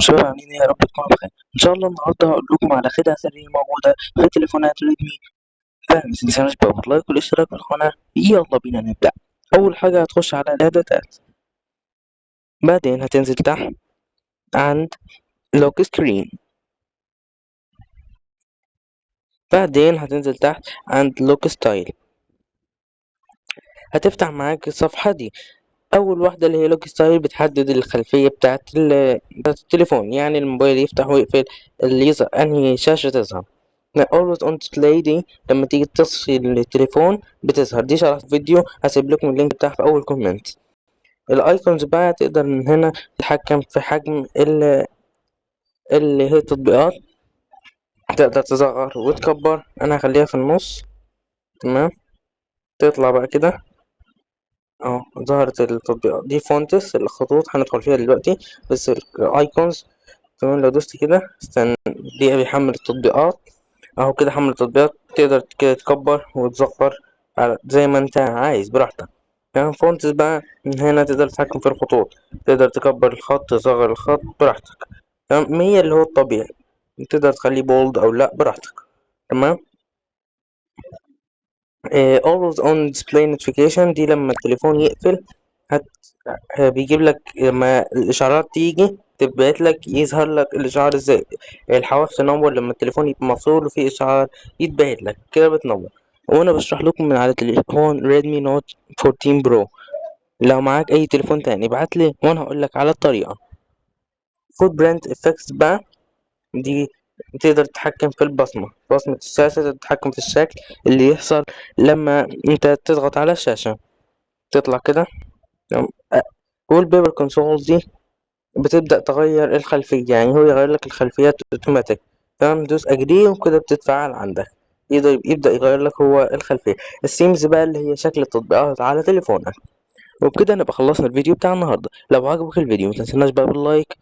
شباب عاملين ايه؟ يا رب تكونوا بخير. ان شاء الله النهارده هقول لكم على خدعه سريه موجوده في تليفونات ريدمي. فما تنساش بقى اللايك والاشتراك في القناه. يلا بينا نبدا. اول حاجه هتخش على الاعدادات، بعدين هتنزل تحت عند لوك سكرين، بعدين هتنزل تحت عند لوك ستايل. هتفتح معاك الصفحه دي. اول واحده اللي هي لوك ستايل بتحدد الخلفيه بتاعت التليفون، يعني الموبايل يفتح ويقفل، اللي يظهر انهي شاشه تظهر. always on display دي لما تيجي تصفي التليفون بتظهر. دي شرح فيديو هسيب لكم اللينك بتاعها في اول كومنت. الايكونز بقى تقدر من هنا تتحكم في حجم اللي هي التطبيقات، تقدر تصغر وتكبر. انا هخليها في النص. تمام. تطلع بقى كده اهو ظهرت التطبيقات دي. فونتس الخطوط هندخل فيها دلوقتي، بس الايكونز كمان لو دوست كده استنى دقيقة بيحمل التطبيقات. اهو كده حمل التطبيقات. تقدر كده تكبر وتصغر زي ما انت عايز براحتك. يعني فونتس بقى من هنا تقدر تتحكم في الخطوط، تقدر تكبر الخط تصغر الخط براحتك. تمام. هي اللي هو الطبيعي، تقدر تخليه بولد او لا براحتك. تمام. always on display notification دي لما التليفون يقفل هت... بيجيب لك لما الإشعارات تيجي تبعت لك، يظهر لك الإشعار ازاي. الحواف تنور لما التليفون يبقى مفصول وفي إشعار يتبعت لك كده بتنور. وأنا بشرح لكم من على تليفون ريدمي نوت 14 برو. لو معاك أي تليفون تاني ابعتلي وأنا هقولك على الطريقة. فوت برنت افكتس بقى دي تقدر تتحكم في بصمة الشاشة، تقدر تتحكم في الشكل اللي يحصل لما انت تضغط على الشاشة. تطلع كده. تمام. وول بيبر كنترولز دي بتبدأ تغير الخلفية، يعني هو يغير لك الخلفيات اوتوماتيك. تمام. دوس اجري وكده بتتفعل عندك، يبدأ يغير لك هو الخلفية. السيمز بقى اللي هي شكل التطبيقات على تليفونك. وبكده نبقى خلصنا الفيديو بتاع النهاردة. لو عجبك الفيديو متنسناش بقى باللايك،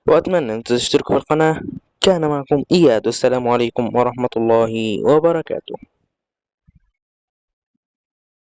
وأتمنى أن تشتركوا في القناة. كان معكم إياد، والسلام عليكم ورحمة الله وبركاته.